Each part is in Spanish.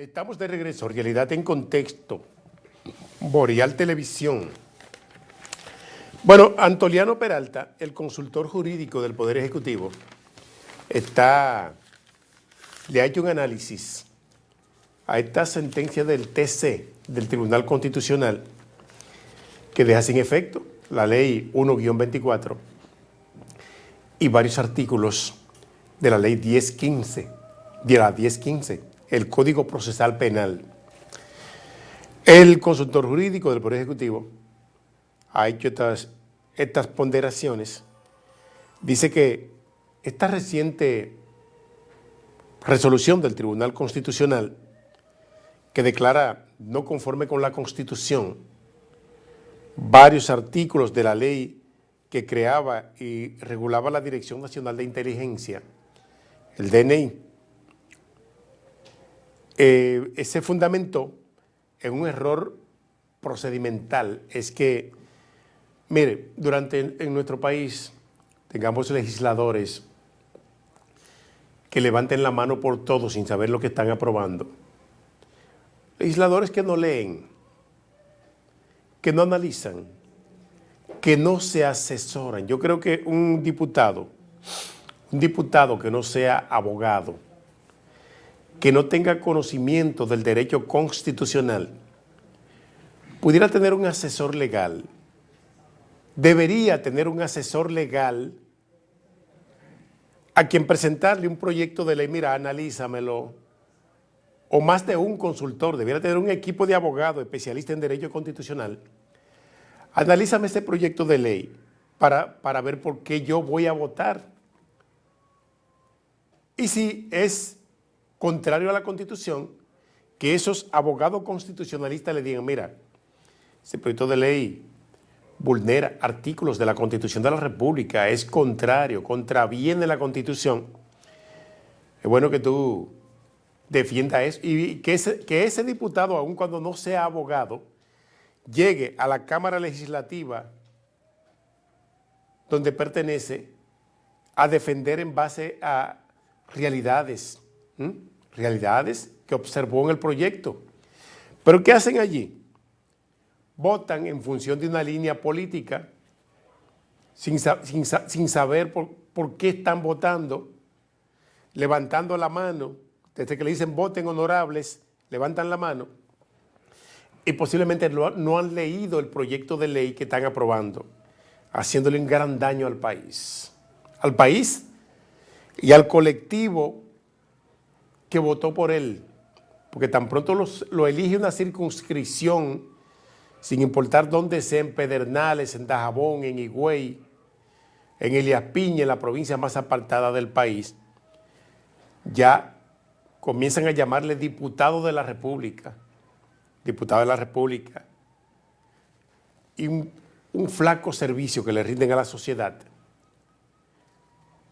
Estamos de regreso, Realidad en Contexto, Boreal Televisión. Bueno, Antoliano Peralta, el consultor jurídico del Poder Ejecutivo, le ha hecho un análisis a esta sentencia del TC, del Tribunal Constitucional, que deja sin efecto la Ley 1-24 y varios artículos de la Ley 1015, el Código Procesal Penal. El consultor jurídico del Poder Ejecutivo ha hecho estas ponderaciones. Dice que esta reciente resolución del Tribunal Constitucional, que declara no conforme con la Constitución varios artículos de la ley que creaba y regulaba la Dirección Nacional de Inteligencia, el DNI, se fundamentó en un error procedimental. Es que, mire, en nuestro país tengamos legisladores que levanten la mano por todo sin saber lo que están aprobando. Legisladores que no leen, que no analizan, que no se asesoran. Yo creo que un diputado que no sea abogado, que no tenga conocimiento del derecho constitucional, pudiera tener un asesor legal, debería tener un asesor legal a quien presentarle un proyecto de ley. Mira, analízamelo. O más de un consultor, debiera tener un equipo de abogados especialistas en derecho constitucional. Analízame este proyecto de ley para ver por qué yo voy a votar. Y si es contrario a la Constitución, que esos abogados constitucionalistas le digan, mira, ese proyecto de ley vulnera artículos de la Constitución de la República, es contraviene la Constitución. Es bueno que tú defienda eso y que ese diputado, aun cuando no sea abogado, llegue a la Cámara Legislativa donde pertenece a defender en base a realidades que observó en el proyecto. ¿Pero qué hacen allí? Votan en función de una línea política sin saber por qué están votando, levantando la mano. Desde que le dicen voten honorables, levantan la mano y posiblemente no han leído el proyecto de ley que están aprobando, haciéndole un gran daño al país y al colectivo que votó por él, porque tan pronto lo elige una circunscripción, sin importar dónde sea, en Pedernales, en Dajabón, en Higüey, en Elías Piña, en la provincia más apartada del país, ya comienzan a llamarle diputado de la República, y un flaco servicio que le rinden a la sociedad.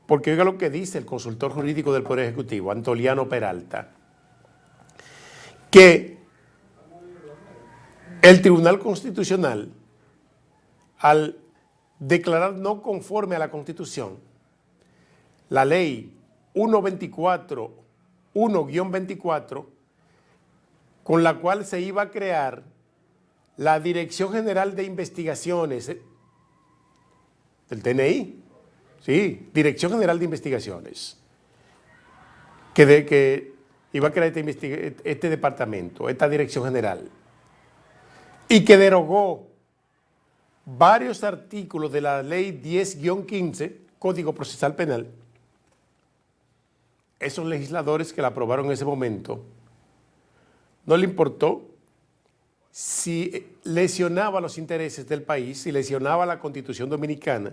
Porque oiga lo que dice el consultor jurídico del Poder Ejecutivo, Antoliano Peralta, que el Tribunal Constitucional, al declarar no conforme a la Constitución la ley 1-24, con la cual se iba a crear la Dirección General de Investigaciones del DNI, sí, Dirección General de Investigaciones, que iba a crear este departamento, esta Dirección General, y que derogó varios artículos de la Ley 10-15, Código Procesal Penal. Esos legisladores que la aprobaron en ese momento, no le importó si lesionaba los intereses del país, si lesionaba la Constitución Dominicana,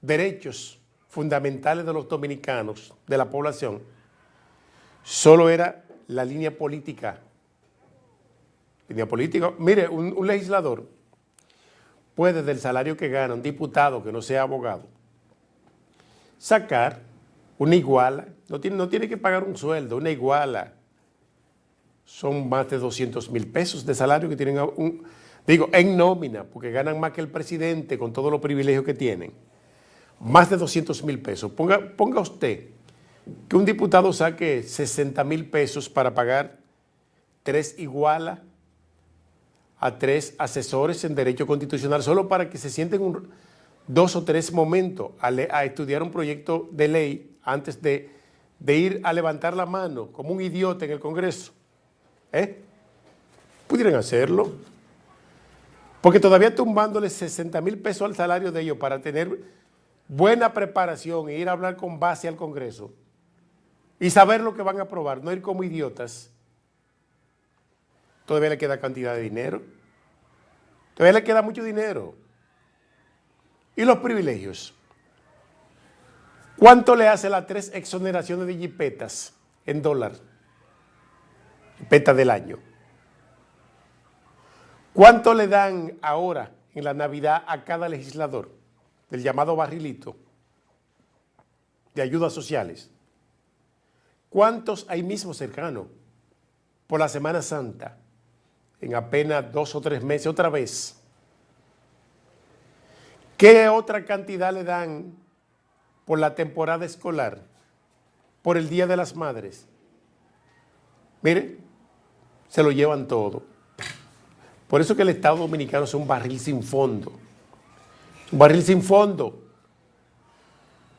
derechos fundamentales de los dominicanos, de la población. Solo era la línea política. Mire, un legislador puede, del salario que gana un diputado que no sea abogado, sacar una iguala, no tiene que pagar un sueldo, una iguala. Son más de 200,000 pesos de salario que tienen, en nómina, porque ganan más que el presidente con todos los privilegios que tienen. Más de 200,000 pesos. Ponga usted que un diputado saque 60,000 pesos para pagar 3 iguala a 3 asesores en derecho constitucional solo para que se sienten 2 o 3 momentos a estudiar un proyecto de ley antes de ir a levantar la mano como un idiota en el Congreso. Pudieran hacerlo. Porque todavía tumbándole 60,000 pesos al salario de ellos para tener buena preparación e ir a hablar con base al Congreso y saber lo que van a aprobar, no ir como idiotas, todavía le queda cantidad de dinero. Todavía le queda mucho dinero. ¿Y los privilegios? ¿Cuánto le hace las 3 exoneraciones de jipetas en dólar? Jipetas del año. ¿Cuánto le dan ahora en la Navidad a cada legislador del llamado barrilito de ayudas sociales? ¿Cuántos ahí mismo cercanos por la Semana Santa? En apenas 2 o 3 meses otra vez. ¿Qué otra cantidad le dan por la temporada escolar? Por el Día de las Madres. Mire, se lo llevan todo. Por eso que el Estado Dominicano es un barril sin fondo. Un barril sin fondo.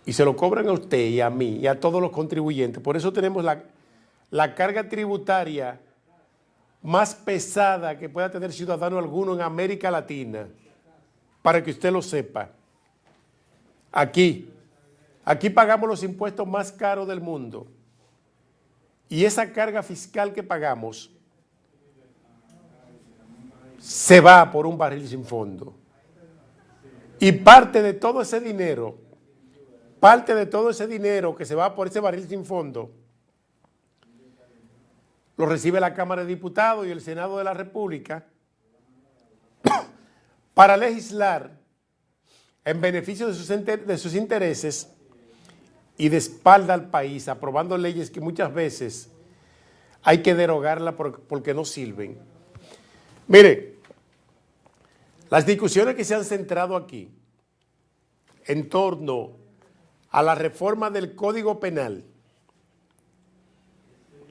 Y se lo cobran a usted y a mí y a todos los contribuyentes. Por eso tenemos la carga tributaria más pesada que pueda tener ciudadano alguno en América Latina. Para que usted lo sepa. Aquí pagamos los impuestos más caros del mundo. Y esa carga fiscal que pagamos se va por un barril sin fondo. Y parte de todo ese dinero que se va por ese barril sin fondo, lo recibe la Cámara de Diputados y el Senado de la República para legislar en beneficio de sus intereses y de espalda al país, aprobando leyes que muchas veces hay que derogarlas porque no sirven. Mire, las discusiones que se han centrado aquí en torno a la reforma del Código Penal,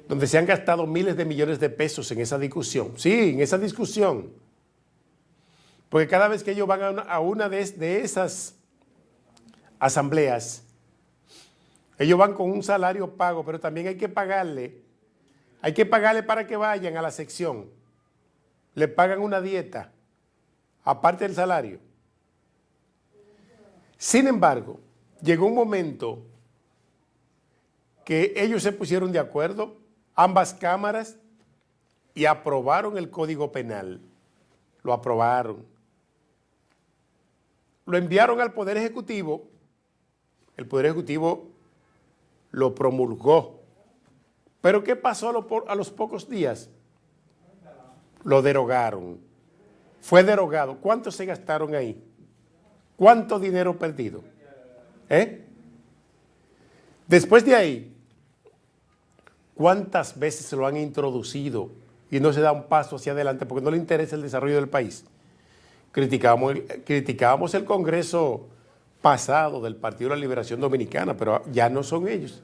donde se han gastado miles de millones de pesos en esa discusión. Sí, en esa discusión. Porque cada vez que ellos van a una de esas asambleas, ellos van con un salario pago, pero también hay que pagarle para que vayan a la sección. Le pagan una dieta, aparte del salario. Sin embargo, llegó un momento que ellos se pusieron de acuerdo, ambas cámaras, y aprobaron el Código Penal. Lo aprobaron. Lo enviaron al Poder Ejecutivo. El Poder Ejecutivo lo promulgó. ¿Pero qué pasó a los pocos días? Lo derogaron. Fue derogado. ¿Cuánto se gastaron ahí? ¿Cuánto dinero perdido? Después de ahí, ¿cuántas veces se lo han introducido y no se da un paso hacia adelante porque no le interesa el desarrollo del país? Criticábamos el Congreso pasado del Partido de la Liberación Dominicana, pero ya no son ellos.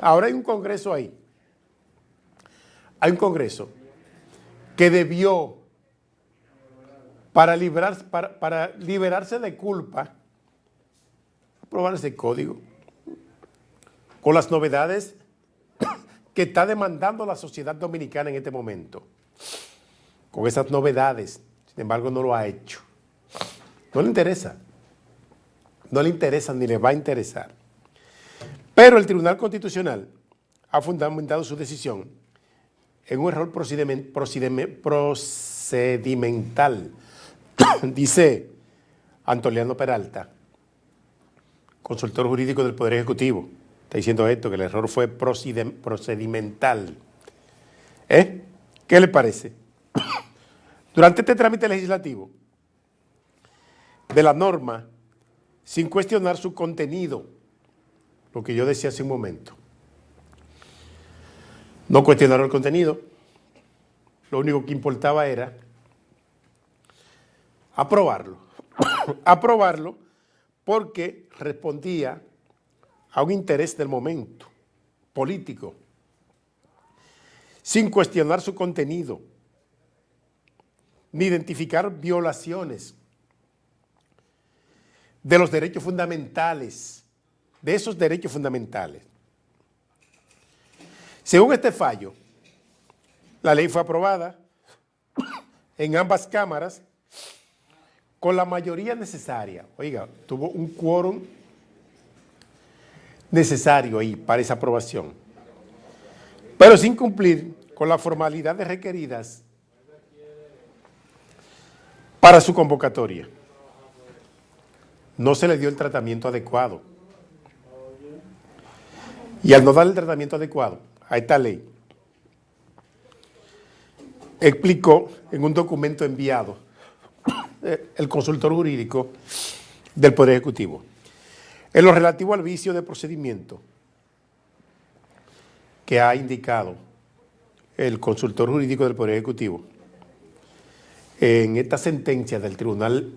Ahora hay un Congreso ahí. Hay un Congreso que debió, para liberarse de culpa, aprobar ese código con las novedades que está demandando la sociedad dominicana en este momento. Con esas novedades, sin embargo, no lo ha hecho. No le interesa. No le interesa ni le va a interesar. Pero el Tribunal Constitucional ha fundamentado su decisión en un error procedimental. Dice Antoliano Peralta, consultor jurídico del Poder Ejecutivo, está diciendo esto, que el error fue procedimental. ¿Qué le parece? Durante este trámite legislativo de la norma, sin cuestionar su contenido, lo que yo decía hace un momento, no cuestionaron el contenido, lo único que importaba era aprobarlo. Aprobarlo porque respondía a un interés del momento político, sin cuestionar su contenido, ni identificar violaciones de los derechos fundamentales, de esos derechos fundamentales. Según este fallo, la ley fue aprobada en ambas cámaras con la mayoría necesaria. Oiga, tuvo un quórum necesario ahí para esa aprobación, pero sin cumplir con las formalidades requeridas para su convocatoria. No se le dio el tratamiento adecuado. Y al no dar el tratamiento adecuado a esta ley, explicó en un documento enviado el consultor jurídico del Poder Ejecutivo, en lo relativo al vicio de procedimiento que ha indicado el consultor jurídico del Poder Ejecutivo en esta sentencia del Tribunal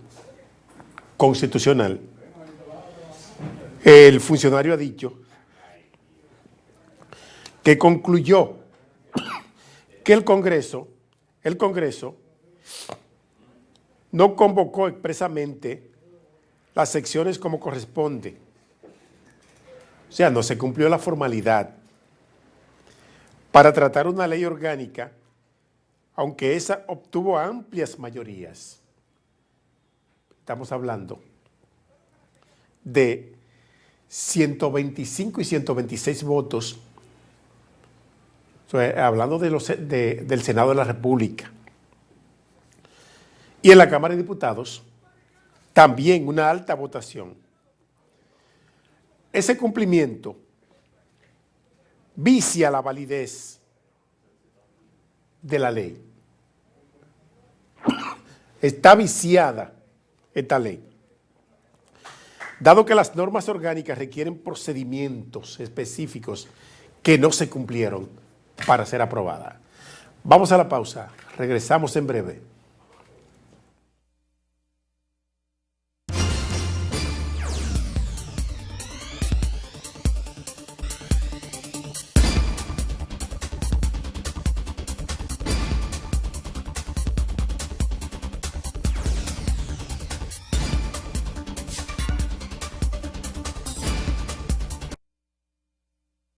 Constitucional. El funcionario ha dicho que concluyó que el Congreso no convocó expresamente las secciones como corresponde. O sea, no se cumplió la formalidad para tratar una ley orgánica, aunque esa obtuvo amplias mayorías. Estamos hablando de 125 y 126 votos, hablando del Senado de la República. Y en la Cámara de Diputados, también una alta votación. Ese cumplimiento vicia la validez de la ley. Está viciada esta ley, dado que las normas orgánicas requieren procedimientos específicos que no se cumplieron para ser aprobada. Vamos a la pausa, regresamos en breve.